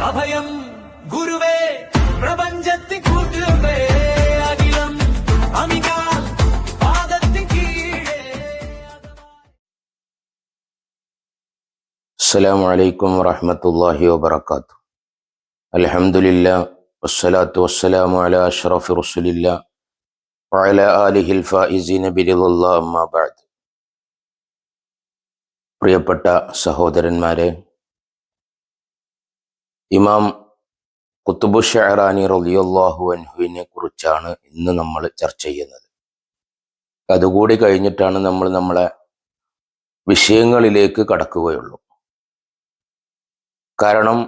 അഭയം ഗുരുവേ പ്രപഞ്ചത്തിൻ കൂട്ടുവേ അഖിലം അമികാൽ പാദത്തിൻ കീഴേ. അസ്സലാമു അലൈക്കും വറഹ്മത്തുള്ളാഹി വബറകാതുഹു. അൽഹംദുലില്ലാഹ് വസ്സലാത്തു വസ്സലാമു അലാ അഷ്റഫി റസൂലില്ലാഹ് വഅലാ ആലിഹിൽ ഫായിസീന ബിറിളല്ലാഹി അമ്മാ ബഅദ്. പ്രിയപ്പെട്ട സഹോദരന്മാരെ, ഇമാം ഖുത്ബു ശഅറാനി റളിയല്ലാഹു അൻഹുവിനെ കുറിച്ചാണ് ഇന്ന് നമ്മൾ ചർച്ച ചെയ്യുന്നത്. അതുകൂടി കഴിഞ്ഞിട്ടാണ് നമ്മൾ നമ്മളെ വിഷയങ്ങളിലേക്ക് കടക്കുകയുള്ളൂ. കാരണം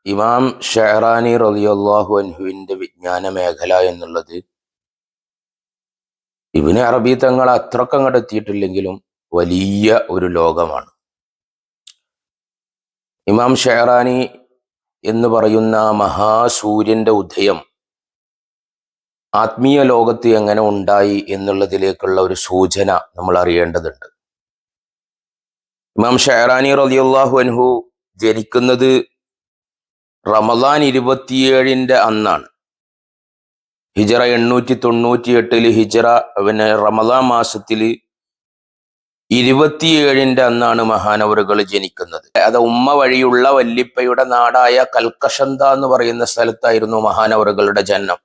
ഇമാം ശഅറാനി റളിയല്ലാഹു അൻഹുവിന്റെ വിജ്ഞാന മേഖല എന്നുള്ളത് ഇബ്നു അറബി തങ്ങൾ അത്രക്കങ്ങോട്ട് എത്തിയിട്ടില്ലെങ്കിലും വലിയ ഒരു ലോകമാണ്. ഇമാം ശഅറാനി എന്ന് പറയുന്ന മഹാസൂര്യന്റെ ഉദയം ആത്മീയ ലോകത്ത് എങ്ങനെ ഉണ്ടായി എന്നുള്ളതിലേക്കുള്ള ഒരു സൂചന നമ്മൾ അറിയേണ്ടതുണ്ട്. ഇമാം ശഅറാനി റളിയല്ലാഹു അൻഹു ജനിക്കുന്നത് റമദാൻ 27 അന്നാണ്. ഹിജറ 898 ഹിജറ റമദാൻ മാസത്തിൽ 27 അന്നാണ് മഹാനവറുകൾ ജനിക്കുന്നത്. അത് ഉമ്മ വഴിയുള്ള വല്ലിപ്പയുടെ നാടായ കൽക്കഷന്ത എന്ന് പറയുന്ന സ്ഥലത്തായിരുന്നു മഹാനവറുകളുടെ ജനനം.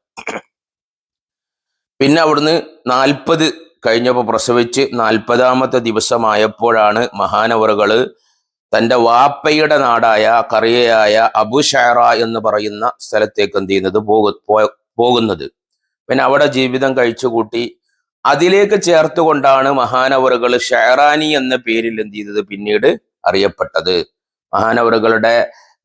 പിന്നെ അവിടുന്ന് 40 കഴിഞ്ഞപ്പോൾ പ്രസവിച്ച് 40ാമത്തെ ദിവസമായപ്പോഴാണ് മഹാനവറുകള് തൻ്റെ വാപ്പയുടെ നാടായ കറിയയായ അബു ഷഅറ എന്ന് പറയുന്ന സ്ഥലത്തേക്ക് എന്ത് ചെയ്യുന്നത് പോകുന്നത്. പിന്നെ അവിടെ ജീവിതം കഴിച്ചുകൂട്ടി അതിലേക്ക് ചേർത്തുകൊണ്ടാണ് മഹാനവറുകൾ ഷഅറാനി എന്ന പേരിൽ എന്ത് ചെയ്തത് പിന്നീട് അറിയപ്പെട്ടത്. മഹാനവറുകളുടെ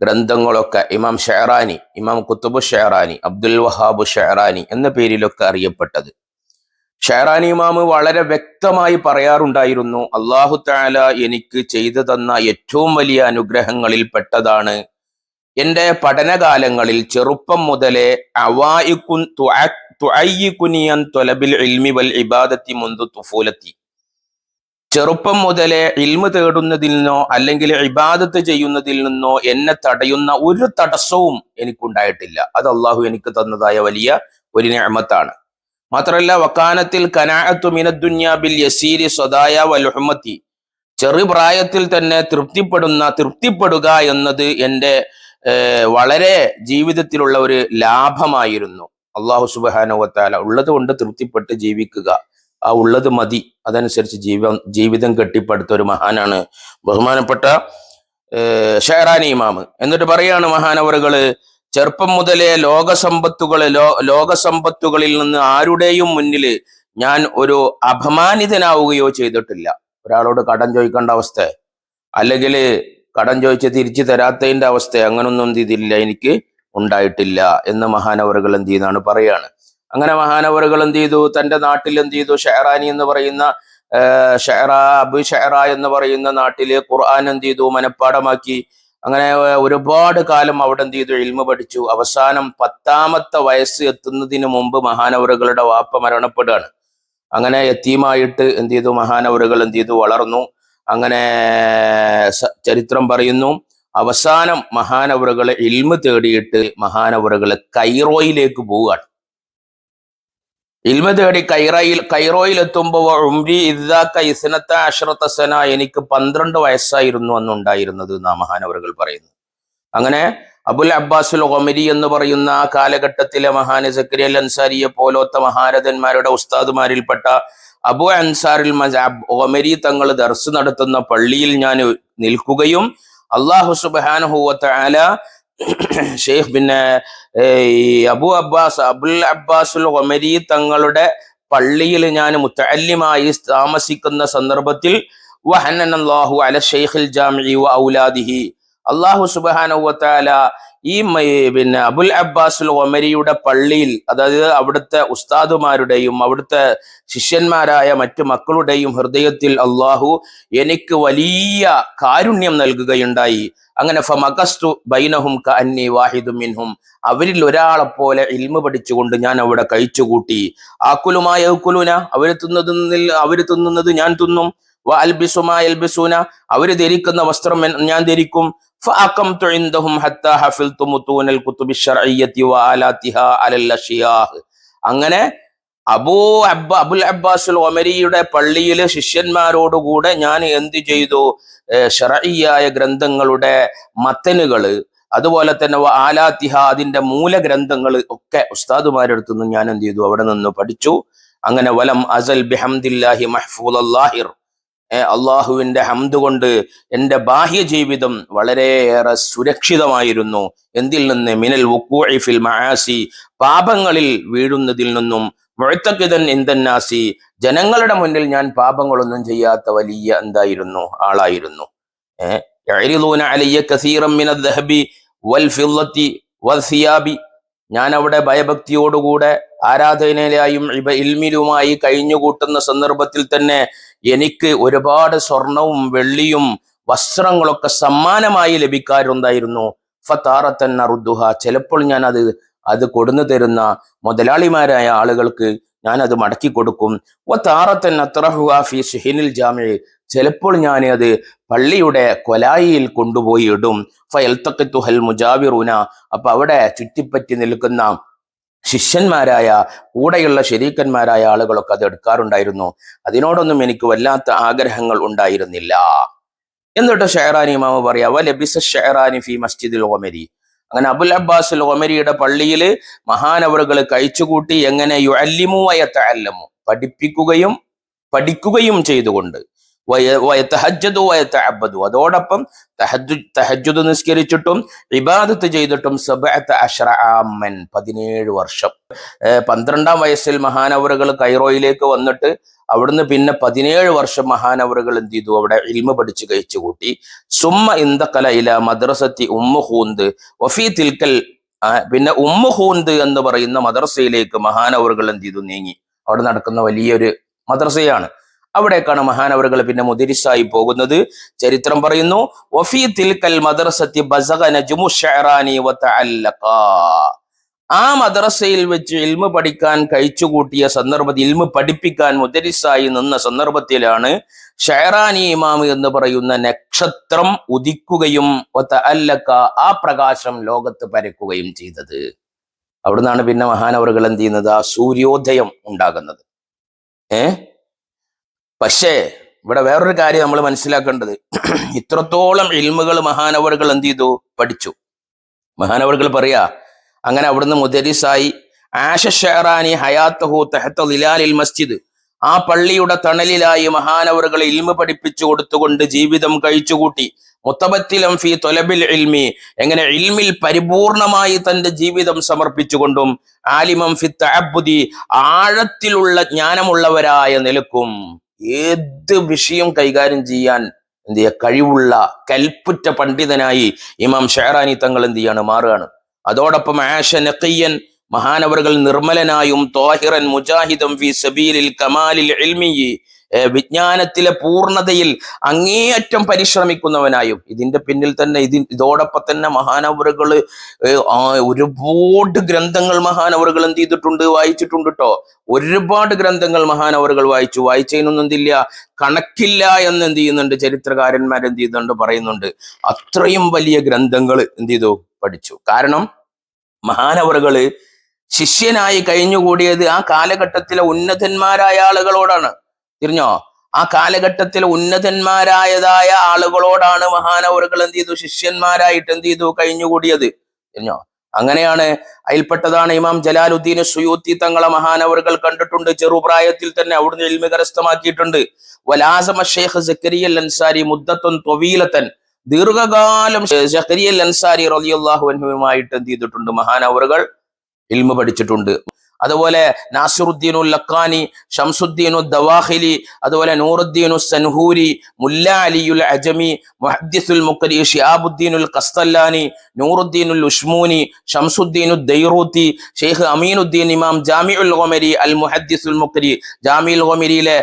ഗ്രന്ഥങ്ങളൊക്കെ ഇമാം ഷഅറാനി, ഇമാം ഖുത്ബു ഷഅറാനി, അബ്ദുൽ വഹാബ് ഷഅറാനി എന്ന പേരിലൊക്കെ അറിയപ്പെട്ടത്. ഷഅറാനി ഇമാം വളരെ വ്യക്തമായി പറയാറുണ്ടായിരുന്നു, അല്ലാഹു തആല എനിക്ക് ചെയ്തു തന്ന ഏറ്റവും വലിയ അനുഗ്രഹങ്ങളിൽ പെട്ടതാണ് എൻ്റെ പഠനകാലങ്ങളിൽ ചെറുപ്പം മുതലേ ചെറുപ്പം മുതലേ ഇൽമു തേടുന്നതിൽ നിന്നോ അല്ലെങ്കിൽ ഇബാദത്ത് ചെയ്യുന്നതിൽ നിന്നോ എന്നെ തടയുന്ന ഒരു തടസ്സവും എനിക്കുണ്ടായിട്ടില്ല. അത് അള്ളാഹു എനിക്ക് തന്നതായ വലിയ ഒരു നിഅമത്താണ്. മാത്രമല്ല, വക്കാനത്തിൽ കനാഅത്തു മിനദ്ദുനിയ ബിൽ യസീരി സ്വദായ വൽഹുമത്തി, ചെറുപ്രായത്തിൽ തന്നെ തൃപ്തിപ്പെടുക എന്നത് എൻ്റെ വളരെ ജീവിതത്തിലുള്ള ഒരു ലാഭമായിരുന്നു. അള്ളാഹു സുബ്ഹാനഹു വ തആല ഉള്ളത് കൊണ്ട് തൃപ്തിപ്പെട്ട് ജീവിക്കുക, ആ ഉള്ളത് മതി, അതനുസരിച്ച് ജീവിതം കെട്ടിപ്പടുത്ത ഒരു മഹാനാണ് ബഹുമാനപ്പെട്ട ഷഅറാനി ഇമാം. എന്നിട്ട് പറയാണ് മഹാനവറുകള്, ചെറുപ്പം മുതലേ ലോകസമ്പത്തുകളിൽ നിന്ന് ആരുടെയും മുന്നിൽ ഞാൻ ഒരു അപമാനിതനാവുകയോ ചെയ്തിട്ടില്ല. ഒരാളോട് കടം ചോദിക്കേണ്ട അവസ്ഥ, അല്ലെങ്കിൽ കടം ചോദിച്ച് തിരിച്ചു തരാത്തതിന്റെ അവസ്ഥ, അങ്ങനൊന്നും എന്ത് ചെയ്തില്ല, എനിക്ക് ഉണ്ടായിട്ടില്ല എന്ന് മഹാനവറുകൾ എന്ത് ചെയ്യുന്നതാണ് പറയാണ്. അങ്ങനെ മഹാനവറുകൾ എന്ത് ചെയ്തു, തൻ്റെ നാട്ടിൽ എന്ത് ചെയ്തു, ഷഅറാനി എന്ന് പറയുന്ന അബു ഷഅറ എന്ന് പറയുന്ന നാട്ടില് ഖുർആൻ എന്ത് ചെയ്തു, മനഃപ്പാടമാക്കി. അങ്ങനെ ഒരുപാട് കാലം അവിടെ എന്ത് ചെയ്തു, ഇൽമു പഠിച്ചു. അവസാനം 10ാമത്തെ വയസ്സ് എത്തുന്നതിന് മുമ്പ് മഹാനവറുകളുടെ വാപ്പ മരണപ്പെടുകയാണ്. അങ്ങനെ യതീമായിട്ട് എന്ത് ചെയ്തു, മഹാനവറുകൾ എന്ത് ചെയ്തു, വളർന്നു. അങ്ങനെ ചരിത്രം പറയുന്നു, അവസാനം മഹാനവറുകൾ ഇൽമു തേടിയിട്ട് മഹാനവറുകൾ കൈറോയിലേക്ക് പോവുകയാണ്. ഇൽമു തേടി കൈറോയിൽ എത്തുമ്പോൾ ഉംരി ഇദ്ദാക ഇസ്നത അശ്റത സന, എനിക്ക് 12 വയസ്സായിരുന്നു അന്നുണ്ടായിരുന്നത് എന്നാ മഹാനവറുകൾ പറയുന്നു. അങ്ങനെ അബുൽ അബ്ബാസുൽ ഖുമരി എന്ന് പറയുന്ന ആ കാലഘട്ടത്തിലെ മഹാന് സക്കരിയ അൽ അൻസാരിയെ പോലത്തെ മഹാരഥന്മാരുടെ ഉസ്താദുമാരിൽപ്പെട്ട അബു അൻസാറിൽ ഖുമരി തങ്ങൾ ദർസ് നടത്തുന്ന പള്ളിയിൽ ഞാൻ നിൽക്കുകയും അല്ലാഹു സുബ്ഹാനഹു വ തആല ഷെയ്ഖ് അബുൽ അബ്ബാസുൽ ഖുമരി തങ്ങളുടെ പള്ളിയിൽ ഞാൻ മുത്തഅല്ലിമായി താമസിക്കുന്ന സന്ദർഭത്തിൽ വഹന്നല്ലാഹു അല ഷെയ്ഖിൽ ജാമിഇ വ ഔലാദിഹി, അല്ലാഹു സുബ്ഹാനഹു വ തആല ഈ അബുൽ അബ്ബാസുൽ ഖുമരിയുടെ പള്ളിയിൽ, അതായത് അവിടുത്തെ ഉസ്താദുമാരുടെയും അവിടുത്തെ ശിഷ്യന്മാരായ മറ്റു മക്കളുടെയും ഹൃദയത്തിൽ അള്ളാഹു എനിക്ക് വലിയ കാരുണ്യം നൽകുകയുണ്ടായി. അങ്ങനെ ഫമഖസ്തു ബൈനഹും കഅന്നി വാഹിദും മിൻഹും, അവരിൽ ഒരാളെ പോലെ ഇൽമു പഠിച്ചുകൊണ്ട് ഞാൻ അവിടെ കഴിച്ചുകൂട്ടി. ആക്കുലുമാ യഅ്കുലുന, അവര് തിന്നുന്നത് ഞാൻ തിന്നും. വ അൽബിസുമാ യൽബിസൂന, അവര് ധരിക്കുന്ന വസ്ത്രം ഞാൻ ധരിക്കും. فأقمت عندهم حتى حفظت متون الكتب الشرعية وآلاتها على الأشياء. അങ്ങനെ അബുൽ അബ്ബാസുൽ ഒമരിയുടെ പള്ളിയിലെ ശിഷ്യന്മാരോടുകൂടെ ഞാൻ എന്ത് ചെയ്തു? ശർഈയായ ഗ്രന്ഥങ്ങളുടെ മത്തനുകള്, അതുപോലെ തന്നെ ആലാത്തിഹ അതിന്റെ മൂലഗ്രന്ഥങ്ങൾ ഒക്കെ ഉസ്താദുമാരുടെ നിന്ന് ഞാൻ എന്ത് ചെയ്തു? അവിടെ നിന്ന് പഠിച്ചു. അങ്ങനെ വലം അസൽ ബിഹംദില്ലാഹി മഹ്ഫൂദല്ലാഹിർ, അള്ളാഹുവിന്റെ ഹംദ് കൊണ്ട് എൻ്റെ ബാഹ്യ ജീവിതം വളരെയേറെ സുരക്ഷിതമായിരുന്നു. എന്തിൽ നിന്ന്? മിനൽ വുഖൂഇ ഫിൽ മആസി, പാപങ്ങളിൽ വീഴുന്നതിൽ നിന്നും, മുഅ്തഖിദൻ ഇൻദന്നാസി, ജനങ്ങളുടെ മുന്നിൽ ഞാൻ പാപങ്ങളൊന്നും ചെയ്യാത്ത വലിയ എന്തായിരുന്നു? ആളായിരുന്നു. യഅരിദൂന അലയ്യ കസീറൻ മിനൽ ദഹബി വൽ ഫിദ്ദത്തി വസിയാബി, ഞാൻ അവിടെ ഭയഭക്തിയോടുകൂടെ ആരാധനയിലായും ഇൽമിലുമായി കഴിഞ്ഞുകൂട്ടുന്ന സന്ദർഭത്തിൽ തന്നെ എനിക്ക് ഒരുപാട് സ്വർണവും വെള്ളിയും വസ്ത്രങ്ങളൊക്കെ സമ്മാനമായി ലഭിക്കാറുണ്ടായിരുന്നു. ഫതാറത്തൻ അറുദ്ദുഹ, ചിലപ്പോൾ ഞാൻ അത് കൊടുന്നു തരുന്ന മുതലാളിമാരായ ആളുകൾക്ക് ഞാൻ അത് മടക്കി കൊടുക്കും. വതാറത്തൻ അത്രഹുഹ ഫീ സുഹിനിൽ ജാമിഇ, ചിലപ്പോൾ ഞാൻ അത് പള്ളിയുടെ കൊലായിയിൽ കൊണ്ടുപോയി ഇടും. ഫയൽതഖിതുഹൽ മുജാവിറൂന, അപ്പൊ അവിടെ ചുറ്റിപ്പറ്റി നിൽക്കുന്ന ശിഷ്യന്മാരായ കൂടെയുള്ള ശരീക്കന്മാരായ ആളുകളൊക്കെ അത് എടുക്കാറുണ്ടായിരുന്നു. അതിനോടൊന്നും എനിക്ക് വല്ലാത്ത ആഗ്രഹങ്ങൾ ഉണ്ടായിരുന്നില്ല. എന്നിട്ട് ഷെഹറാനി ഇമാമ് പറയാ വലബിസ ഷെഹറാനി ഫി മസ്ജിദിൽ ഒമരി, അങ്ങനെ അബുൽ അബ്ബാസുൽ ഒമരിയുടെ പള്ളിയിൽ മഹാനവറുകൾ കഴിച്ചുകൂട്ടി. എങ്ങനെ? യുഅല്ലിമു വയതഅല്ലമു, പഠിക്കുകയും ചെയ്തുകൊണ്ട്, വയതഹജ്ജദു വയതഅബ്ബദു, അതോടൊപ്പം തഹജ്ജുദ് നിസ്കരിച്ചിട്ടും ഇബാദത്ത് ചെയ്തിട്ടും 17 ആമൻ, 17 വർഷം. 12-ാം വയസ്സിൽ മഹാനവറുകൾ കൈറോയിലേക്ക് വന്നിട്ട് അവിടുന്ന് പിന്നെ 17 വർഷം മഹാനവറുകൾ എന്ത് ചെയ്തു? അവിടെ ഇൽമ പഠിച്ച് കഴിച്ചു കൂട്ടി. സുമ്മ ഇന്ദഖല ഇല മദ്രസത്തി ഉമ്മു ഹൂന്ത് വഫീ തിൽക്കൽ, പിന്നെ ഉമ്മു ഹൂന്ത് എന്ന് പറയുന്ന മദ്രസയിലേക്ക് മഹാനവറുകൾ എന്ത് ചെയ്തു? നീങ്ങി. അവിടെ നടക്കുന്ന വലിയൊരു മദ്രസയാണ്. അവിടേക്കാണ് മഹാനവറുകൾ പിന്നെ മുദരിസായി പോകുന്നത്. ചരിത്രം പറയുന്നു വഫീ തിൽക്കൽ മദ്രസത്തി ബസഗ നജ്മു ഷഅറാനി വതഅല്ലഖ, ആ മദ്രസയിൽ വെച്ച് ഇൽമു പഠിക്കാൻ കഴിച്ചുകൂട്ടിയ സന്ദർഭത്തിൽ, ഇൽമു പഠിപ്പിക്കാൻ മുദരിസായി നിന്ന സന്ദർഭത്തിലാണ് ഷഅറാനി ഇമാം എന്ന് പറയുന്ന നക്ഷത്രം ഉദിക്കുകയും വതഅല്ലഖ, ആ പ്രകാശം ലോകത്ത് പരക്കുകയും ചെയ്തത്. അവിടുന്നാണ് പിന്നെ മഹാനവറുകൾ എന്ത് ചെയ്യുന്നത്? ആ സൂര്യോദയം ഉണ്ടാകുന്നത്. പക്ഷേ ഇവിടെ വേറൊരു കാര്യം നമ്മൾ മനസ്സിലാക്കേണ്ടത്, ഇത്രത്തോളം ഇൽമുകൾ മഹാനവറുകൾ എന്ത് ചെയ്തു? പഠിച്ചു. മഹാനവറുകൾ പറയാ, അങ്ങനെ അവിടുന്ന് മുദരിസായി. ആഷ ഷഅറാനി ഹയാത്തഹു തഹത ളിലാലിൽ മസ്ജിദ്, ആ പള്ളിയുടെ തണലിലായി മഹാനവറുകൾ ഇൽമു പഠിപ്പിച്ചു കൊടുത്തുകൊണ്ട് ജീവിതം കഴിച്ചുകൂട്ടി. മുത്തബത്തിലം ഫീ തൊലബിൽ ഇൽമി, എങ്ങനെ? ഇൽമിൽ പരിപൂർണമായി തന്റെ ജീവിതം സമർപ്പിച്ചുകൊണ്ടും, ആലിമം ഫി തഅബ്ബുദി, ആഴത്തിലുള്ള ജ്ഞാനമുള്ളവരായ നിലക്കും ഏത് വിഷയം കൈകാര്യം ചെയ്യാൻ എന്ത് ചെയ്യുക? കഴിവുള്ള കൽപ്പുറ്റ പണ്ഡിതനായി ഇമാം ഷഅറാനി തങ്ങൾ എന്ത് ചെയ്യാണ്? മാറുകയാണ്. അതോടൊപ്പം ആഷ നഖിയൻ, മഹാനവറുകൾ നിർമ്മലനായും, ത്വാഹിറൻ മുജാഹിദൻ ഫീ സബീലിൽ കമാലിൽ ഇൽമി, വിജ്ഞാനത്തിലെ പൂർണ്ണതയിൽ അങ്ങേയറ്റം പരിശ്രമിക്കുന്നവനായും. ഇതിന്റെ പിന്നിൽ തന്നെ ഇതോടൊപ്പം തന്നെ മഹാനവറുകൾ ഒരുപാട് ഗ്രന്ഥങ്ങൾ മഹാനവറുകൾ എന്ത് ചെയ്തിട്ടുണ്ട്? വായിച്ചിട്ടുണ്ട് കേട്ടോ. ഒരുപാട് ഗ്രന്ഥങ്ങൾ മഹാനവറുകൾ വായിച്ചതിനൊന്നും എന്തില്ല, കണക്കില്ല എന്ന് എന്ത് ചെയ്യുന്നുണ്ട്? ചരിത്രകാരന്മാർ എന്ത് ചെയ്യുന്നുണ്ട്? പറയുന്നുണ്ട്. അത്രയും വലിയ ഗ്രന്ഥങ്ങൾ എന്ത് ചെയ്തു? പഠിച്ചു. കാരണം മഹാനവറുകള് ശിഷ്യനായി കഴിഞ്ഞുകൂടിയത് ആ കാലഘട്ടത്തിലെ ഉന്നതന്മാരായ ആളുകളോടാണ്. തിരിഞ്ഞോ? ആ കാലഘട്ടത്തിലെ ഉന്നതന്മാരായതായ ആളുകളോടാണ് മഹാനവറുകൾ എന്ത് ചെയ്തു? ശിഷ്യന്മാരായിട്ട് എന്ത് ചെയ്തു? കഴിഞ്ഞുകൂടിയത്. തിരിഞ്ഞോ? അങ്ങനെയാണ്. അതിൽപ്പെട്ടതാണ് ഇമാം ജലാലുദ്ദീൻ സുയൂത്തി തങ്ങളെ മഹാനവറുകൾ കണ്ടിട്ടുണ്ട്. ചെറുപ്രായത്തിൽ തന്നെ അവിടുന്ന് ഇൽമ കരസ്ഥമാക്കിയിട്ടുണ്ട്. വലാസമ ഷെയ്ഖ് സക്കരിയ അൻസാരി മുദ്ദത്തുൻ ത്വവീലത്തൻ, ദീർഘകാലം സക്കരിയ അൻസാരി റളിയല്ലാഹു അൻഹുവുമായിട്ട് എന്ത് ചെയ്തിട്ടുണ്ട്? മഹാനവറുകൾ ഇൽമ പഠിച്ചിട്ടുണ്ട്. അതുപോലെ നാസിറുദ്ദീനുൽ ലഖാനി, ഷംസുദ്ദീനുൽ ദവാഖിലി, അതുപോലെ നൂറുദ്ദീനു സൻഹൂരി, മുല്ല അലിയുൽ അജമി, മുഹദ്ദിസുൽ മുഖരി ശിഹാബുദ്ദീനുൽ ഖസ്തല്ലാനി, നൂറുദ്ദീനുൽ ഉഷ്മൂനി, ഷംസുദ്ദീനുൽ ദൈറൂത്തി, ഷെയ്ഖ് അമീനുദ്ദീൻ ഇമാം ജാമിഉൽ ഖമരി അൽ മുഹദ്ദിസുൽ മുഖരി, ജാമിഉൽ ഖമരിയിലെ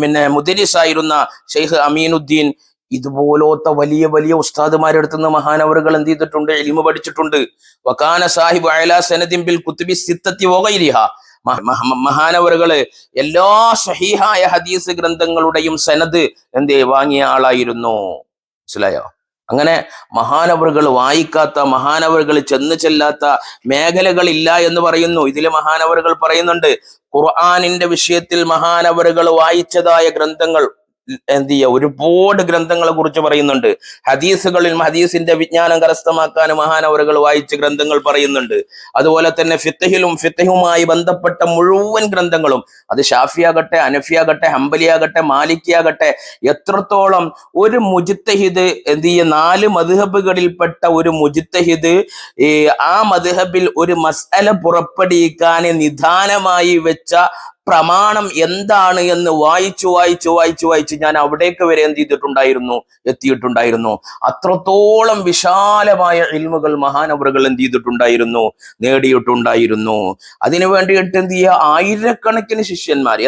പിന്നെ മുദരിസായിരുന്ന ഷെയ്ഖ് അമീനുദ്ദീൻ, ഇതുപോലത്തെ വലിയ വലിയ ഉസ്താദുമാരുടെ അടുത്ത് നിന്ന് മഹാനവറുകൾ എന്ത് ചെയ്തിട്ടുണ്ട്? ഇൽമു പഠിച്ചിട്ടുണ്ട്. വകാന സാഹിബു അലാ സനദിൻ ബിൽ കുതുബി സിത്തത്തി വഗൈരിഹ, മഹാനവറുകള് എല്ലാ സഹീഹായ ഹദീസ് ഗ്രന്ഥങ്ങളുടെയും സനദ് വാങ്ങിയ ആളായിരുന്നു. മനസ്സിലായോ? അങ്ങനെ മഹാനവറുകൾ വായിക്കാത്ത, മഹാനവറുകൾ ചെന്ന് ചെല്ലാത്ത മേഖലകളില്ല എന്ന് പറയുന്നു. ഇതില് മഹാനവറുകൾ പറയുന്നുണ്ട്, ഖുർആനിന്റെ വിഷയത്തിൽ മഹാനവറുകൾ വായിച്ചതായ ഗ്രന്ഥങ്ങൾ എന്ത് ചെയ്യുക, ഒരുപാട് ഗ്രന്ഥങ്ങളെ കുറിച്ച് പറയുന്നുണ്ട്. ഹദീസുകളിൽ ഹദീസിന്റെ വിജ്ഞാനം കരസ്ഥമാക്കാൻ മഹാനവറുകൾ വായിച്ച ഗ്രന്ഥങ്ങൾ പറയുന്നുണ്ട്. അതുപോലെ തന്നെ ഫിത്ഹിലുമായി ബന്ധപ്പെട്ട മുഴുവൻ ഗ്രന്ഥങ്ങളും, അത് ഷാഫിയാകട്ടെ, അനഫിയാകട്ടെ, ഹംബലിയാകട്ടെ, മാലിക്കിയാകട്ടെ, എത്രത്തോളം ഒരു മുജ്തഹിദ് എന്ത് ചെയ്യുക, 4 മദ്ഹബുകളിൽപ്പെട്ട ഒരു മുജ്തഹിദ് ആ മദ്ഹബിൽ ഒരു മസ്അല പുറപ്പെടുവിക്കാൻ നിദാനമായി വെച്ച പ്രമാണം എന്താണ് എന്ന് വായിച്ചു ഞാൻ അവിടേക്ക് വരെ എന്ത് ചെയ്തിട്ടുണ്ടായിരുന്നു, എത്തിയിട്ടുണ്ടായിരുന്നു. അത്രത്തോളം വിശാലമായ ഇൽമുകൾ മഹാനവറുകൾ എന്ത് ചെയ്തിട്ടുണ്ടായിരുന്നു, നേടിയിട്ടുണ്ടായിരുന്നു. അതിനു വേണ്ടിയിട്ട് എന്ത് ചെയ്യുക, ആയിരക്കണക്കിന് ശിഷ്യന്മാർ,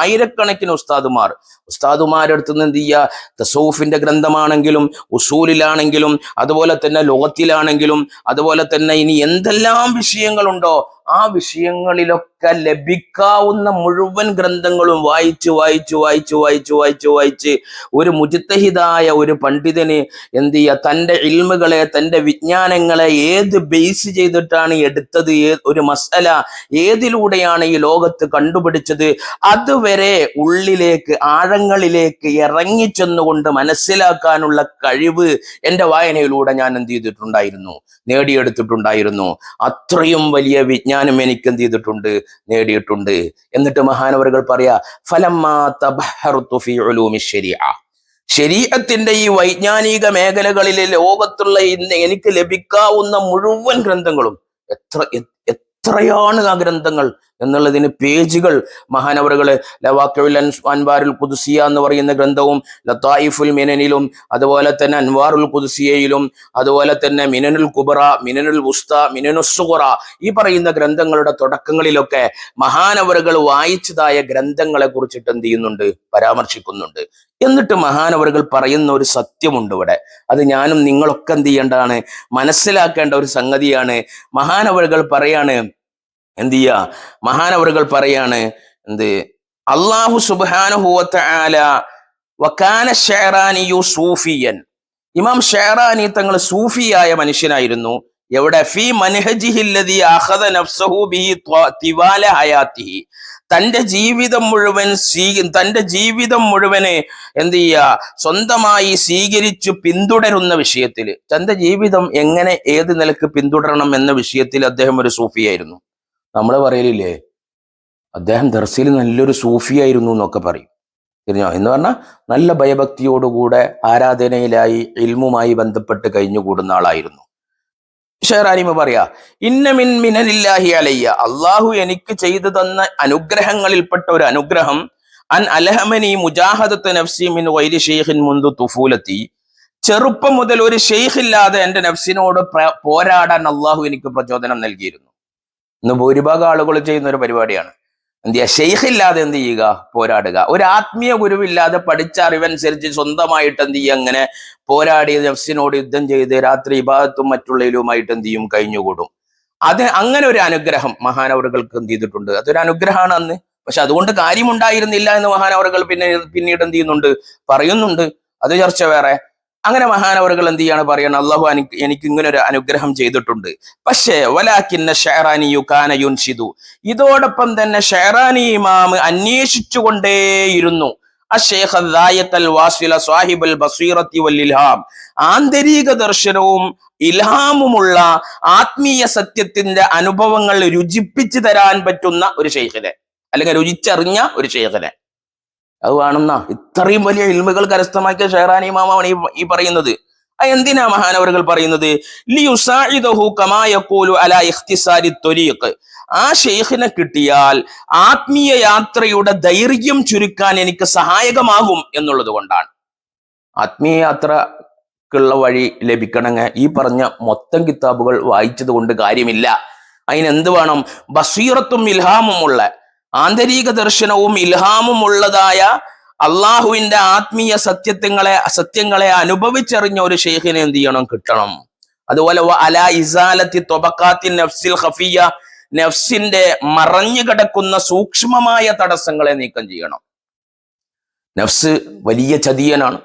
ആയിരക്കണക്കിന് ഉസ്താദുമാരുടെ അടുത്ത് നിന്ന് എന്ത് ചെയ്യുക, തസൗഫിന്റെ ഗ്രന്ഥമാണെങ്കിലും ഉസൂലിലാണെങ്കിലും അതുപോലെ തന്നെ ലോകത്തിലാണെങ്കിലും അതുപോലെ തന്നെ ഇനി എന്തെല്ലാം വിഷയങ്ങളുണ്ടോ ആ വിഷയങ്ങളിലൊക്കെ ലഭിക്കാവുന്ന മുഴുവൻ ഗ്രന്ഥങ്ങളും വായിച്ച് ഒരു മുജ്തഹിദായ ഒരു പണ്ഡിതന് എന്ത് ചെയ്യുക, തൻ്റെ ഇൽമുകളെ, തൻ്റെ വിജ്ഞാനങ്ങളെ ഏത് ബേസ് ചെയ്തിട്ടാണ് എടുത്തത്, ഒരു മസ്അല ഏതിലൂടെയാണ് ഈ ലോകത്ത് കണ്ടുപിടിച്ചത്, അതുവരെ ഉള്ളിലേക്ക്, ആഴങ്ങളിലേക്ക് ഇറങ്ങിച്ചെന്നുകൊണ്ട് മനസ്സിലാക്കാനുള്ള കഴിവ് എൻ്റെ വായനയിലൂടെ ഞാൻ എന്ത് ചെയ്തിട്ടുണ്ടായിരുന്നു, നേടിയെടുത്തിട്ടുണ്ടായിരുന്നു. അത്രയും വലിയ വിജ്ഞാനം എനിക്ക് എന്ത് ചെയ്തിട്ടുണ്ട്, നേടിയിട്ടുണ്ട്. എന്നിട്ട് മഹാനവറുകൾ പറയാ, ഫലമ്മാ തബഹർതു ഫീ ഉലൂമി ശരീഅ, ശരീഅത്തിന്റെ ഈ വൈജ്ഞാനിക മേഖലകളിലെ ലോകത്തുള്ള എനിക്ക് ലഭിക്കാവുന്ന മുഴുവൻ ഗ്രന്ഥങ്ങളും, എത്രയാണ് ആ ഗ്രന്ഥങ്ങൾ എന്നുള്ളതിന് പേജുകൾ മഹാനവറുകള് ലവാഖിഉൽ അൻവാറുൽ ഖുദ്സിയ എന്ന് പറയുന്ന ഗ്രന്ഥവും ലതായിഫുൽ മിനനിലും അതുപോലെ തന്നെ അൻവാറുൽ ഖുദ്സിയയിലും അതുപോലെ തന്നെ മിനനുൽ കുബ്ര, മിനനുൽ വുസ്ത, മിനനുസ് സുഗ്റ, ഈ പറയുന്ന ഗ്രന്ഥങ്ങളുടെ തുടക്കങ്ങളിലൊക്കെ മഹാനവറുകൾ വായിച്ചതായ ഗ്രന്ഥങ്ങളെ കുറിച്ചിട്ട് എന്ത് ചെയ്യുന്നുണ്ട്, പരാമർശിക്കുന്നുണ്ട്. എന്നിട്ട് മഹാനവറുകൾ പറയുന്ന ഒരു സത്യമുണ്ട് ഇവിടെ, അത് ഞാനും നിങ്ങളൊക്കെ എന്ത് ചെയ്യേണ്ടതാണ്, മനസ്സിലാക്കേണ്ട ഒരു സംഗതിയാണ്. മഹാനവറുകൾ പറയാണ് എന്ത് ചെയ്യുക, മഹാനവറുകൾ പറയാണ് എന്ത്, അല്ലാഹു സുബ്ഹാനഹു വ തആല വകാന ശഅറാനിയു സൂഫിയൻ, ഇമാം ശഅറാനി തങ്ങൾ സൂഫിയായ മനുഷ്യനായിരുന്നു. എവിടെ, ഫീ മൻഹജിഹി അല്ലദീ അഖദ നഫ്സഹു ബിഹി തിവാല ഹയാത്തിഹി, തന്റെ ജീവിതം മുഴുവനെ എന്ത് ചെയ്യുക, സ്വന്തമായി സ്വീകരിച്ചു പിന്തുടരുന്ന വിഷയത്തിൽ, തന്റെ ജീവിതം എങ്ങനെ ഏത് നിലക്ക് പിന്തുടരണം എന്ന വിഷയത്തിൽ അദ്ദേഹം ഒരു സൂഫിയായിരുന്നു. നമ്മൾ പറയലില്ലേ, അദ്ദേഹം ദർസിൽ നല്ലൊരു സൂഫിയായിരുന്നു എന്നൊക്കെ പറയും. തിരിഞ്ഞോ എന്ന് പറഞ്ഞാൽ നല്ല ഭയഭക്തിയോടുകൂടെ ആരാധനയിലായി ഇൽമുമായി ബന്ധപ്പെട്ട് കഴിഞ്ഞുകൂടുന്ന ആളായിരുന്നു. ഷെഹറാനിമ പറയാ, ഇന്ന മിനലില്ലാഹി അലയ്യ, അള്ളാഹു എനിക്ക് ചെയ്തു തന്ന അനുഗ്രഹങ്ങളിൽപ്പെട്ട ഒരു അനുഗ്രഹം, അൻ അൽഹമനി മുജാഹദത്ത് നഫ്സി മിൻ ഗൈരി ശൈഖിൻ മുൻദു തുഫൂലത്തി, ചെറുപ്പം മുതൽ ഒരു ഷെയ്ഖ് ഇല്ലാതെ എൻ്റെ നഫ്സിനോട് പോരാടാൻ അള്ളാഹു എനിക്ക് പ്രചോദനം നൽകിയിരുന്നു. ഇന്ന് ഭൂരിഭാഗം ആളുകൾ ചെയ്യുന്ന ഒരു പരിപാടിയാണ് എന്ത് ചെയ്യുക, ഷെയ്ഖ് ഇല്ലാതെ എന്ത് ചെയ്യുക, പോരാടുക. ഒരു ആത്മീയ ഗുരുവില്ലാതെ പഠിച്ച അറിവനുസരിച്ച് സ്വന്തമായിട്ട് എന്ത് ചെയ്യുക, അങ്ങനെ പോരാടി നഫ്സിനോട് യുദ്ധം ചെയ്ത് രാത്രി ഇബാദത്തും മറ്റുള്ളവരുമായിട്ട് എന്ത് ചെയ്യും, കഴിഞ്ഞുകൂടും. അത് അങ്ങനെ ഒരു അനുഗ്രഹം മഹാനവറുകൾക്ക് എന്ത് ചെയ്തിട്ടുണ്ട്, അതൊരു അനുഗ്രഹമാണ് അന്ന്. പക്ഷെ അതുകൊണ്ട് കാര്യമുണ്ടായിരുന്നില്ല എന്ന് മഹാനവറുകൾ പിന്നീട് എന്ത് ചെയ്യുന്നുണ്ട്, പറയുന്നുണ്ട്. അത് ചർച്ച വേറെ. അങ്ങനെ മഹാനവറുകൾ എന്ത് ചെയ്യാണ് പറയണം, അള്ളാഹു എനിക്ക് ഇങ്ങനെ ഒരു അനുഗ്രഹം ചെയ്തിട്ടുണ്ട്. പക്ഷേ വലാകിന്ന ശഅറാനിയു കാന യുൻഷിദു, ഇതോടൊപ്പം തന്നെ ശഅറാനി ഇമാം അന്വേഷിച്ചുകൊണ്ടേയിരുന്നു അശ്ശൈഖ് ദായത്തൽ വാസില സാഹിബുൽ ബസീറത്തി വൽ ഇൽഹാം, ആന്തരിക ദർശനവും ഇൽഹാമുമുള്ള ആത്മീയ സത്യത്തിന്റെ അനുഭവങ്ങൾ രുചിപ്പിച്ചു തരാൻ പറ്റുന്ന ഒരു ശൈഖിനെ, അല്ലെങ്കിൽ രുചിച്ചറിഞ്ഞ ഒരു ശൈഖിനെ അത് വേണമെന്നാ. ഇത്രയും വലിയ ഇൽമുകൾ കരസ്ഥമാക്കിയ ഷെഹറാനി ഇമാമാണ് ഈ പറയുന്നത്. എന്തിനാ മഹാനവറുകൾ പറയുന്നത്, ലിയുസാഇദഹു കമാ യഖൂലു അലാ ഇഖ്തിസാരി ത്വരീഖ്, ആ ഷെയ്ഖിനെ കിട്ടിയാൽ ആത്മീയ യാത്രയുടെ ദൈർഘ്യം ചുരുക്കാൻ എനിക്ക് സഹായകമാകും എന്നുള്ളത് കൊണ്ടാണ്. ആത്മീയ യാത്രക്കുള്ള വഴി ലഭിക്കണമെങ്കിൽ ഈ പറഞ്ഞ മൊത്തം കിതാബുകൾ വായിച്ചത് കൊണ്ട് കാര്യമില്ല. അതിനെന്ത് വേണം, ബസീറത്തും ഇൽഹാമുമുള്ള, ആന്തരിക ദർശനവും ഇൽഹാമും ഉള്ളതായ അള്ളാഹുവിന്റെ ആത്മീയ സത്യങ്ങളെ അനുഭവിച്ചറിഞ്ഞ ഒരു ഷെയ്ഖിനെ എന്ത് ചെയ്യണം, കിട്ടണം. അതുപോലെ അലാ ഇസാലത്തി ത്വബഖാത്തി നഫ്സിൽ ഖഫിയ, നഫ്സിന്റെ മറഞ്ഞു കിടക്കുന്ന സൂക്ഷ്മമായ തടസ്സങ്ങളെ നീക്കം ചെയ്യണം. നഫ്സ് വലിയ ചതിയനാണ്.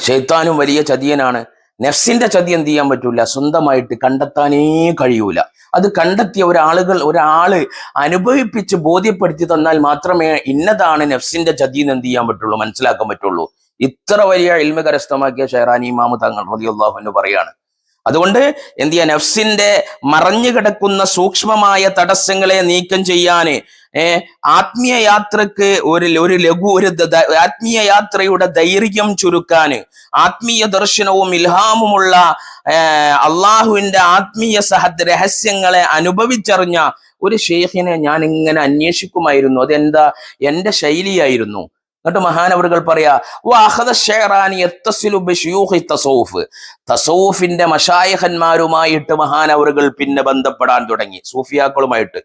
ഷെയ്ത്താനും വലിയ ചതിയനാണ്. നഫ്സിന്റെ ചതി എന്ത് ചെയ്യാൻ പറ്റൂല, സ്വന്തമായിട്ട് കണ്ടെത്താനേ കഴിയൂല. അത് കണ്ടെത്തിയ ഒരാള് അനുഭവിപ്പിച്ച് ബോധ്യപ്പെടുത്തി തന്നാൽ മാത്രമേ ഇന്നതാണ് നഫ്സിന്റെ ചതി എന്ന് എന്ത് ചെയ്യാൻ പറ്റുള്ളൂ, മനസ്സിലാക്കാൻ പറ്റുള്ളൂ. ഇത്ര വലിയ ഇൽമ കരസ്ഥമാക്കിയ ഷെഹ്റാനി ഇമാമു തങ്ങൾ റളിയല്ലാഹു അൻഹു പറയാണ്. അതുകൊണ്ട് എന്ത് ചെയ്യാൻ, നഫ്സിന്റെ മറഞ്ഞു കിടക്കുന്ന സൂക്ഷ്മമായ തടസ്സങ്ങളെ നീക്കം ചെയ്യാന്, ആത്മീയ യാത്രക്ക് ആത്മീയ യാത്രയുടെ ദൈർഘ്യം ചുരുക്കാന്, ആത്മീയ ദർശനവും ഇൽഹാമുമുള്ള അള്ളാഹുവിന്റെ ആത്മീയ രഹസ്യങ്ങളെ അനുഭവിച്ചറിഞ്ഞ ഒരു ഷെയ്ഖിനെ ഞാൻ ഇങ്ങനെ അന്വേഷിക്കുമായിരുന്നു. അതെന്താ, എന്റെ ശൈലിയായിരുന്നു. എന്നിട്ട് മഹാനവറുകൾ പറയാ, തസൗഫിന്റെ മശായിഖന്മാരുമായിട്ട് മഹാനവറുകൾ പിന്നെ ബന്ധപ്പെടാൻ തുടങ്ങി, സൂഫിയാക്കളുമായിട്ട്.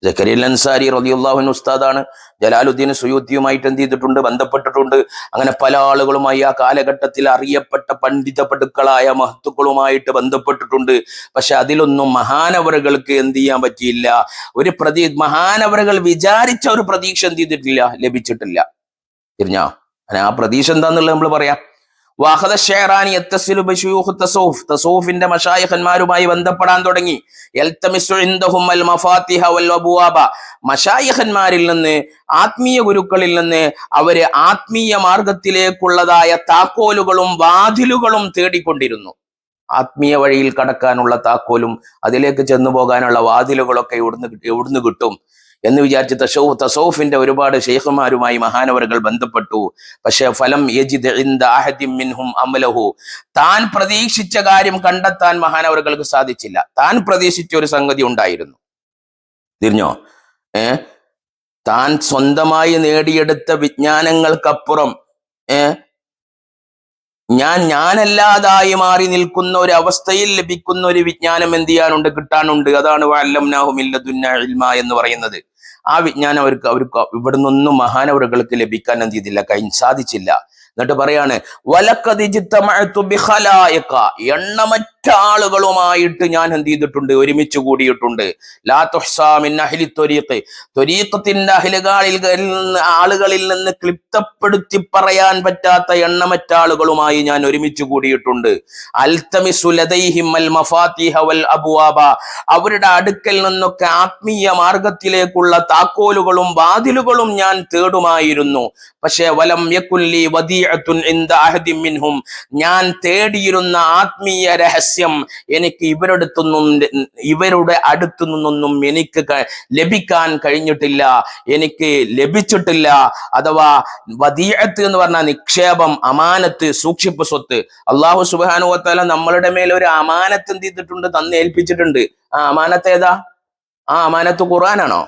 സക്കരിയ അൻസാരി റളിയല്ലാഹു അൻഹു ഉസ്താദാണ്. ജലാലുദ്ദീൻ സുയൂത്തിയുമായിട്ട് എന്ത് ചെയ്തിട്ടുണ്ട്, ബന്ധപ്പെട്ടിട്ടുണ്ട്. അങ്ങനെ പല ആളുകളുമായി ആ കാലഘട്ടത്തിൽ അറിയപ്പെട്ട പണ്ഡിത പടുക്കളായ മഹത്തുക്കളുമായിട്ട് ബന്ധപ്പെട്ടിട്ടുണ്ട്. പക്ഷെ അതിലൊന്നും മഹാനവറുകൾക്ക് എന്ത് ചെയ്യാൻ പറ്റിയില്ല, മഹാനവറുകൾ വിചാരിച്ച ഒരു പ്രതീക്ഷ എന്ത് ചെയ്തിട്ടില്ല, ലഭിച്ചിട്ടില്ല. തിരിഞ്ഞോ? ആ പ്രതീക്ഷ എന്താന്നുള്ളത് നമ്മൾ പറയാം. തസൗഫിന്റെ മശായിഖന്മാരുമായി ബന്ധപ്പെടാൻ തുടങ്ങി. മശായിഖന്മാരിൽ നിന്ന്, ആത്മീയ ഗുരുക്കളിൽ നിന്ന് അവര് ആത്മീയ മാർഗത്തിലേക്കുള്ളതായ താക്കോലുകളും വാതിലുകളും തേടിക്കൊണ്ടിരുന്നു. ആത്മീയ വഴിയിൽ കടക്കാനുള്ള താക്കോലും അതിലേക്ക് ചെന്നു പോകാനുള്ള വാതിലുകളൊക്കെ എവിടുന്ന് കിട്ടും എന്ന് വിചാരിച്ച് തസൗഫിന്റെ ഒരുപാട് ഷെയ്ഖുമാരുമായി മഹാനവറുകൾ ബന്ധപ്പെട്ടു. പക്ഷെ ഫലം യജിദ് ഇൻദ അഹദിൻ മിൻഹും അമലഹു, താൻ പ്രതീക്ഷിച്ച കാര്യം കണ്ടെത്താൻ മഹാനവറുകൾക്ക് സാധിച്ചില്ല. താൻ പ്രതീക്ഷിച്ച ഒരു സംഗതി ഉണ്ടായിരുന്നു. തിരിഞ്ഞോ? താൻ സ്വന്തമായി നേടിയെടുത്ത വിജ്ഞാനങ്ങൾക്കപ്പുറം ഞാനല്ലാതായി മാറി നിൽക്കുന്ന ഒരു അവസ്ഥയിൽ ലഭിക്കുന്ന ഒരു വിജ്ഞാനം എന്ത് ചെയ്യാനുണ്ട്, കിട്ടാനുണ്ട്. അതാണ് വഅല്ലംനാഹു മിൻ ലദുന്നാ ഇൽമ എന്ന് പറയുന്നത്. ആ വിജ്ഞാനം അവർക്ക് ഇവിടെ നിന്നൊന്നും മഹാനവറുകൾക്ക് ലഭിക്കാൻ എന്ത് ചെയ്തില്ല, സാധിച്ചില്ല. എന്നിട്ട് പറയാണ്, എണ്ണമറ്റ ആളുകളുമായിട്ട് ഞാൻ എന്ത് ചെയ്തിട്ടുണ്ട്, ഒരുമിച്ച് കൂടിയിട്ടുണ്ട്. ലാ തുഹ്സാ മിൻ അഹ്ലി ത്വരീഖ്, ത്വരീഖത്തിന്റെ ആളുകളിൽ നിന്ന് ക്ലിപ്തപ്പെടുത്തി പറയാൻ പറ്റാത്ത എണ്ണമറ്റ ആളുകളുമായി ഞാൻ ഒരുമിച്ച് കൂടിയിട്ടുണ്ട്. അൽതമിസു ലദൈഹിം അൽ മഫാത്തിഹ വൽ അബ്വാബ, അവരുടെ അടുക്കൽ നിന്നൊക്കെ ആത്മീയ മാർഗത്തിലേക്കുള്ള താക്കോലുകളും വാതിലുകളും ഞാൻ തേടുമായിരുന്നു. പക്ഷേ വലം യകുല്ലി വദീഅത്തുൻ ഇൻദ അഹദിൻ മിൻഹും, ഞാൻ തേടിയിരുന്ന ആത്മീയ രഹസ്യം എനിക്ക് ഇവരുടെ അടുത്തു നിന്നൊന്നും എനിക്ക് ലഭിക്കാൻ കഴിഞ്ഞിട്ടില്ല, എനിക്ക് ലഭിച്ചിട്ടില്ല. അഥവാ വദീഅത്ത് എന്ന് പറഞ്ഞാൽ നിക്ഷേപം, അമാനത്ത്, സൂക്ഷിപ്പ് സ്വത്ത്. അല്ലാഹു സുബ്ഹാനഹു വ തആല നമ്മളുടെ മേൽ ഒരു അമാനത്ത് എന്ത് ചെയ്തിട്ടുണ്ട്, തന്നേൽപ്പിച്ചിട്ടുണ്ട്. ആ അമാനത്ത് ഏതാ? ആ അമാനത്ത് ഖുർആനാണോ?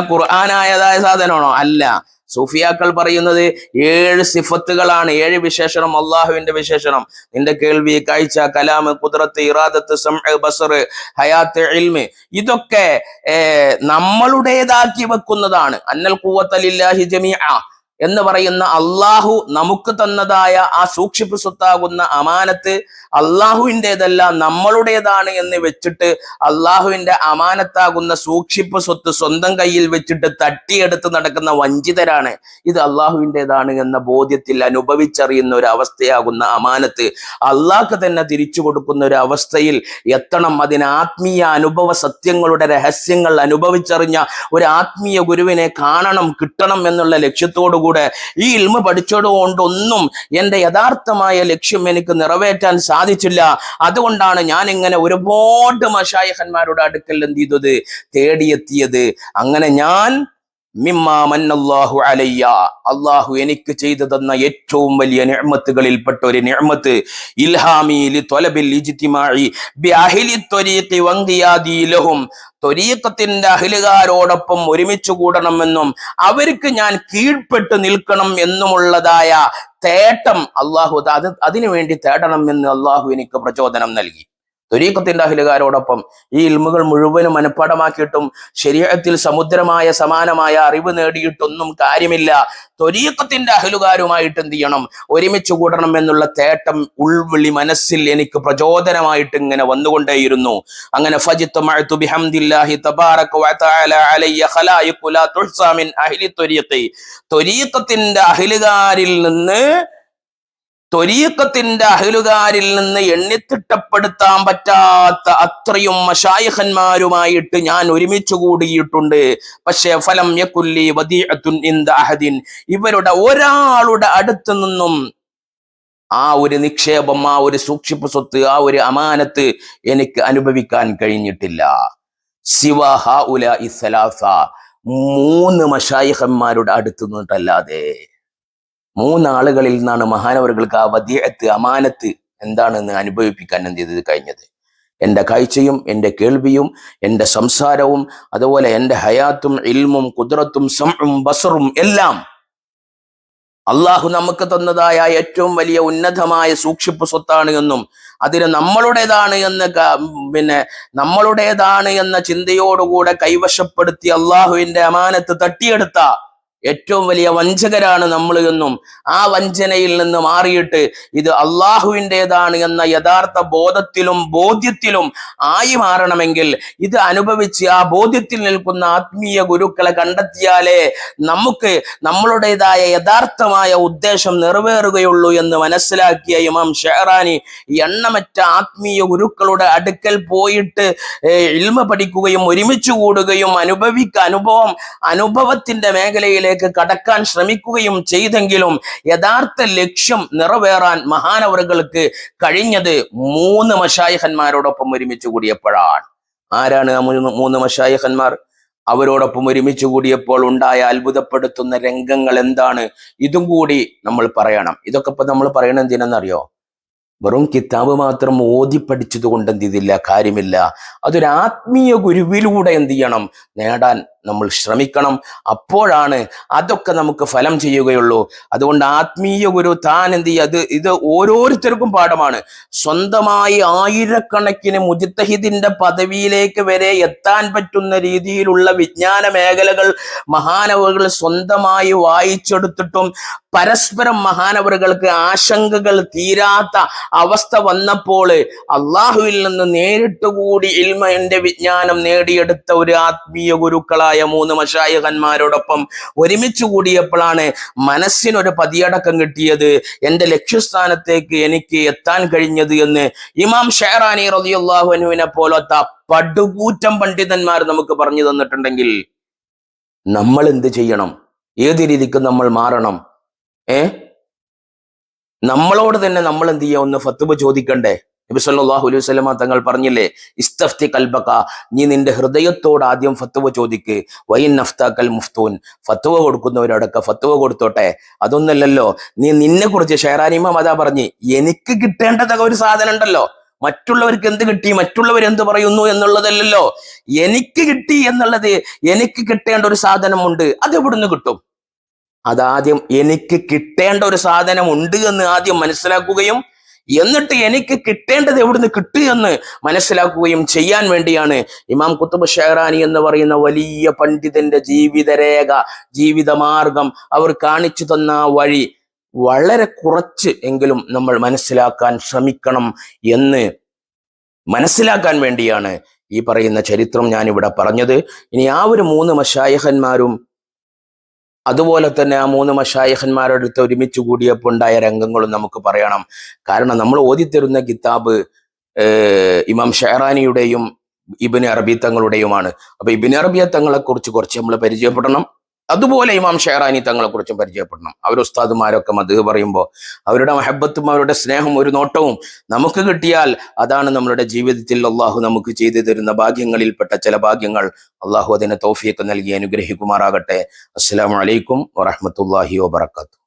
ഖുർആനായതായ സാധനമാണോ? അല്ല. സൂഫിയാക്കൾ പറയുന്നത് 7 സിഫത്തുകളാണ്, 7 വിശേഷണം, അള്ളാഹുവിന്റെ വിശേഷണം. നിന്റെ കേൾവി, കാഴ്ച, കലാം, ഖുദ്റത്ത്, ഇറാദത്ത്, സംഅ്, ബസർ, ഹയാത്ത്, ഇൽമ്, ഇതൊക്കെ നമ്മളുടേതാക്കി വെക്കുന്നതാണ്. അന്നൽ ഖുവ്വത ലില്ലാഹി ജമീഅ എന്ന് പറയുന്ന അള്ളാഹു നമുക്ക് തന്നതായ ആ സൂക്ഷിപ്പ് സ്വത്താകുന്ന അമാനത്ത് അള്ളാഹുവിൻ്റെതല്ല, നമ്മളുടേതാണ് എന്ന് വെച്ചിട്ട് അള്ളാഹുവിന്റെ അമാനത്താകുന്ന സൂക്ഷിപ്പ് സ്വത്ത് സ്വന്തം കയ്യിൽ വെച്ചിട്ട് തട്ടിയെടുത്ത് നടക്കുന്ന വഞ്ചിതരാണ്. ഇത് അള്ളാഹുവിൻ്റെതാണ് എന്ന ബോധ്യത്തിൽ അനുഭവിച്ചറിയുന്ന ഒരു അവസ്ഥയാകുന്ന അമാനത്ത് അള്ളാഹ്ക്ക് തന്നെ തിരിച്ചു കൊടുക്കുന്ന ഒരു അവസ്ഥയിൽ എത്തണം. അതിന് ആത്മീയ അനുഭവ സത്യങ്ങളുടെ രഹസ്യങ്ങൾ അനുഭവിച്ചറിഞ്ഞ ഒരു ആത്മീയ ഗുരുവിനെ കാണണം, കിട്ടണം എന്നുള്ള ലക്ഷ്യത്തോടു കൂടെ ഈ ഇൽമ പഠിച്ചതുകൊണ്ടൊന്നും എന്റെ യഥാർത്ഥമായ ലക്ഷ്യം എനിക്ക് നിറവേറ്റാൻ സാധിച്ചില്ല. അതുകൊണ്ടാണ് ഞാൻ ഇങ്ങനെ ഒരുപാട് മശായിഖന്മാരുടെ അടുക്കൽ എന്ത് ചെയ്തത്, തേടിയെത്തിയത്. അങ്ങനെ ഞാൻ മിമ്മാ മന്നല്ലാഹു അലയ്യ, അള്ളാഹു എനിക്ക് ചെയ്തു തന്ന ഏറ്റവും വലിയ നിഅ്മത്തുകളിൽപ്പെട്ട ഒരു നിഅ്മത്ത്, ഇൽഹാമി ലിത്വലബിൽ ഇജ്തിമാഇ ബിഅഹ്ലി ത്വരീഖി വൻഖിയാദി ലഹും, ത്വരീഖത്തിന്റെ അഹ്ലുകാരോടൊപ്പം ഒരുമിച്ച് കൂടണമെന്നും അവർക്ക് ഞാൻ കീഴ്പ്പെട്ട് നിൽക്കണം എന്നുമുള്ളതായ തേട്ടം അള്ളാഹു അതിനു വേണ്ടി തേടണം എന്ന് അള്ളാഹു എനിക്ക് പ്രചോദനം നൽകി. ത്വരീഖത്തിന്റെ അഹ്ലുകാരോടൊപ്പം ഈ ഇൽമുകൾ മുഴുവനും മനഃപ്പാടമാക്കിയിട്ടും ശരീഅത്തിൽ സമുദ്രമായ സമാനമായ അറിവ് നേടിയിട്ടൊന്നും കാര്യമില്ല. ത്വരീഖത്തിന്റെ അഹ്ലുകാരുമായിട്ട് എന്ത് ചെയ്യണം, ഒരുമിച്ച് കൂടണം എന്നുള്ള തേട്ടം ഉൾവിളി മനസ്സിൽ എനിക്ക് പ്രചോദനമായിട്ട് ഇങ്ങനെ വന്നുകൊണ്ടേയിരുന്നു. അങ്ങനെ ഫജ്തമഅതു ബിഹംദില്ലാഹി തബാറക വതആല അലയ്യ ഖലായിഖു ലാ തുഹ്സാ മിൻ അഹ്ലി ത്വരീഖി. ത്വരീഖത്തിന്റെ അഹ്ലുകാരിൽ നിന്ന് എണ്ണിത്തിട്ടപ്പെടുത്താൻ പറ്റാത്ത അത്രയും മശായിഖന്മാരുമായിട്ട് ഞാൻ ഒരുമിച്ച് കൂടിയിട്ടുണ്ട്. പക്ഷേ ഫലം യകുല്ലി വദീഅത്തുൻ ഇൻദ അഹദിൻ, ഇവരുടെ ഒരാളുടെ അടുത്ത് നിന്നും ആ ഒരു നിക്ഷേപം, ആ ഒരു സൂക്ഷിപ്പ് സ്വത്ത്, ആ ഒരു അമാനത്ത് എനിക്ക് അനുഭവിക്കാൻ കഴിഞ്ഞിട്ടില്ല. സിവ ഹഉലാഇ സലാസ, 3 മശായിഖന്മാരുടെ അടുത്ത് നിന്നിട്ടല്ലാതെ. 3 ആളുകളിൽ നിന്നാണ് മഹാനവറുകൾക്ക് ആ വദിയത്ത്, അമാനത്ത് എന്താണെന്ന് അനുഭവിപ്പിക്കാൻ എന്ത് ചെയ്തത് കഴിഞ്ഞത്. എൻ്റെ കാഴ്ചയും എൻ്റെ കേൾവിയും എൻ്റെ സംസാരവും അതുപോലെ എൻ്റെ ഹയാത്തും ഇൽമും ഖുദ്റത്തും സംഉം ബസറും എല്ലാം അള്ളാഹു നമുക്ക് തന്നതായ ഏറ്റവും വലിയ ഉന്നതമായ സൂക്ഷിപ്പ് സ്വത്താണ് എന്നും അതിന് നമ്മളുടേതാണ് എന്ന ചിന്തയോടുകൂടെ കൈവശപ്പെടുത്തി അള്ളാഹുവിന്റെ അമാനത്ത് തട്ടിയെടുത്ത ഏറ്റവും വലിയ വഞ്ചകരാണ് നമ്മൾ എന്നും ആ വഞ്ചനയിൽ നിന്ന് മാറിയിട്ട് ഇത് അള്ളാഹുവിൻ്റെതാണ് എന്ന യഥാർത്ഥ ബോധ്യത്തിലും ആയി മാറണമെങ്കിൽ ഇത് അനുഭവിച്ച് ആ ബോധ്യത്തിൽ നിൽക്കുന്ന ആത്മീയ ഗുരുക്കളെ കണ്ടെത്തിയാലേ നമുക്ക് നമ്മളുടേതായ യഥാർത്ഥമായ ഉദ്ദേശം നിറവേറുകയുള്ളൂ എന്ന് മനസ്സിലാക്കിയ ഇമാം ഷെഹറാനി എണ്ണമറ്റ ആത്മീയ ഗുരുക്കളുടെ അടുക്കൽ പോയിട്ട് ഇൽമ പഠിക്കുകയും ഒരുമിച്ച് കൂടുകയും അനുഭവത്തിന്റെ മേഖലയിലേക്ക് കടക്കാൻ ശ്രമിക്കുകയും ചെയ്തെങ്കിലും യഥാർത്ഥ ലക്ഷ്യം നിറവേറാൻ മഹാനവറുകൾക്ക് കഴിഞ്ഞത് 3 മശായിഖന്മാരോടൊപ്പം ഒരുമിച്ച് കൂടിയപ്പോഴാണ്. ആരാണ് ആ 3 മശായിഖന്മാർ? അവരോടൊപ്പം ഒരുമിച്ച് കൂടിയപ്പോൾ ഉണ്ടായ അത്ഭുതപ്പെടുത്തുന്ന രംഗങ്ങൾ എന്താണ്? ഇതും കൂടി നമ്മൾ പറയണം. ഇതൊക്കെ ഇപ്പൊ നമ്മൾ പറയണത് എന്തിനെന്നറിയോ? വെറും കിതാബ് മാത്രം ഓതി പഠിച്ചത് കൊണ്ട് എന്ത് ചെയ്തില്ല, കാര്യമില്ല. അതൊരു ആത്മീയ ഗുരുവിലൂടെ എന്ത് ചെയ്യണം, നേടാൻ നമ്മൾ ശ്രമിക്കണം. അപ്പോഴാണ് അതൊക്കെ നമുക്ക് ഫലം ചെയ്യുകയുള്ളൂ. അതുകൊണ്ട് ആത്മീയ ഗുരു താൻ എന്ത് ചെയ്യുക, ഇത് ഓരോരുത്തർക്കും പാഠമാണ്. സ്വന്തമായി ആയിരക്കണക്കിന് മുജ്തഹിദിന്റെ പദവിയിലേക്ക് വരെ എത്താൻ പറ്റുന്ന രീതിയിലുള്ള വിജ്ഞാന മേഖലകൾ മഹാനവറുകൾ സ്വന്തമായി വായിച്ചെടുത്തിട്ടും പരസ്പരം മഹാനവറുകൾക്ക് ആശങ്കകൾ തീരാത്ത അവസ്ഥ വന്നപ്പോൾ അള്ളാഹുവിൽ നിന്ന് നേരിട്ട് കൂടി ഇൽമിന്റെ വിജ്ഞാനം നേടിയെടുത്ത ഒരു ആത്മീയ ഗുരുക്കളായ 3 മശായിഖന്മാരോടൊപ്പം ഒരുമിച്ച് കൂടിയപ്പോഴാണ് മനസ്സിനൊരു പതിയടക്കം കിട്ടിയത്, എന്റെ ലക്ഷ്യസ്ഥാനത്തേക്ക് എനിക്ക് എത്താൻ കഴിഞ്ഞത് എന്ന് ഇമാം ഷെഹറാനി റളിയല്ലാഹു അൻഹുവിനെ പോലത്തെ പടുകൂറ്റം പണ്ഡിതന്മാർ നമുക്ക് പറഞ്ഞു തന്നിട്ടുണ്ടെങ്കിൽ നമ്മൾ എന്ത് ചെയ്യണം? ഏത് രീതിക്ക് നമ്മൾ മാറണം? നമ്മളോട് തന്നെ നമ്മൾ എന്ത് ചെയ്യുക? ഒന്ന് ഫത്വ ചോദിക്കണ്ടേ? നബി സല്ലല്ലാഹു അലൈഹി വസല്ലമ തങ്ങൾ പറഞ്ഞില്ലേ, ഇസ്തഫ്തി ഖൽബക, നീ നിന്റെ ഹൃദയത്തോട് ആദ്യം ഫത്വ ചോദിക്ക്. വൈൻ നഫ്താക്കൽ മുഫ്തൂൻ, ഫത്വ കൊടുക്കുന്നവരോടൊക്കെ ഫത്വ കൊടുത്തോട്ടെ. അതൊന്നല്ലല്ലോ, നീ നിന്നെ കുറിച്ച് ഷെഹറാനി ഇമാം അതാ പറഞ്ഞ്, എനിക്ക് കിട്ടേണ്ടത് ഒരു സാധനം ഉണ്ടല്ലോ, മറ്റുള്ളവർക്ക് എന്ത് കിട്ടി, മറ്റുള്ളവർ എന്ത് പറയുന്നു എന്നുള്ളതല്ലല്ലോ, എനിക്ക് കിട്ടി എന്നുള്ളത്, എനിക്ക് കിട്ടേണ്ട ഒരു സാധനമുണ്ട്. അത് എവിടുന്ന് കിട്ടും? അതാദ്യം എനിക്ക് കിട്ടേണ്ട ഒരു സാധനം ഉണ്ട് എന്ന് ആദ്യം മനസ്സിലാക്കുകയും എന്നിട്ട് എനിക്ക് കിട്ടേണ്ടത് എവിടുന്ന് കിട്ടുമെന്ന് മനസ്സിലാക്കുകയും ചെയ്യാൻ വേണ്ടിയാണ് ഇമാം ഖുത്ബ് ഷെഹറാനി എന്ന് പറയുന്ന വലിയ പണ്ഡിതന്റെ ജീവിതരേഖ, ജീവിതമാർഗം, അവർ കാണിച്ചു തന്ന വഴി വളരെ കുറച്ച് എങ്കിലും നമ്മൾ മനസ്സിലാക്കാൻ ശ്രമിക്കണം എന്ന് മനസ്സിലാക്കാൻ വേണ്ടിയാണ് ഈ പറയുന്ന ചരിത്രം ഞാനിവിടെ പറഞ്ഞത്. ഇനി ആ ഒരു 3 മശായിഖന്മാരും അതുപോലെ തന്നെ ആ 3 മശായിഖന്മാരുടെ അടുത്ത് ഒരുമിച്ച് കൂടിയപ്പോൾ ഉണ്ടായ രംഗങ്ങളും നമുക്ക് പറയണം. കാരണം നമ്മൾ ഓതിത്തരുന്ന കിതാബ് ഇമാം ഷെഹറാനിയുടെയും ഇബ്നു അറബി തങ്ങളുടെയുമാണ്. അപ്പൊ ഇബ്നു അറബി തങ്ങളെ കുറിച്ച് കുറച്ച് നമ്മൾ പരിചയപ്പെടണം. അതുപോലെ ഇമാം ഷെഹറാനി തങ്ങളെ കുറിച്ചും പരിചയപ്പെടണം. അവർ ഉസ്താദുമാരൊക്കെ മദ്ഹ് പറയുമ്പോൾ അവരുടെ മഹബത്തും അവരുടെ സ്നേഹം ഒരു നോട്ടവും നമുക്ക് കിട്ടിയാൽ അതാണ് നമ്മുടെ ജീവിതത്തിൽ അള്ളാഹു നമുക്ക് ചെയ്തു തരുന്ന ഭാഗ്യങ്ങളിൽപ്പെട്ട ചില ഭാഗ്യങ്ങൾ. അള്ളാഹു അതിനെ തൗഫീഖ് നൽകി അനുഗ്രഹിക്കുമാറാകട്ടെ. അസ്സലാമു അലൈക്കും വറഹ്മത്തുള്ളാഹി വബറകാതുഹു.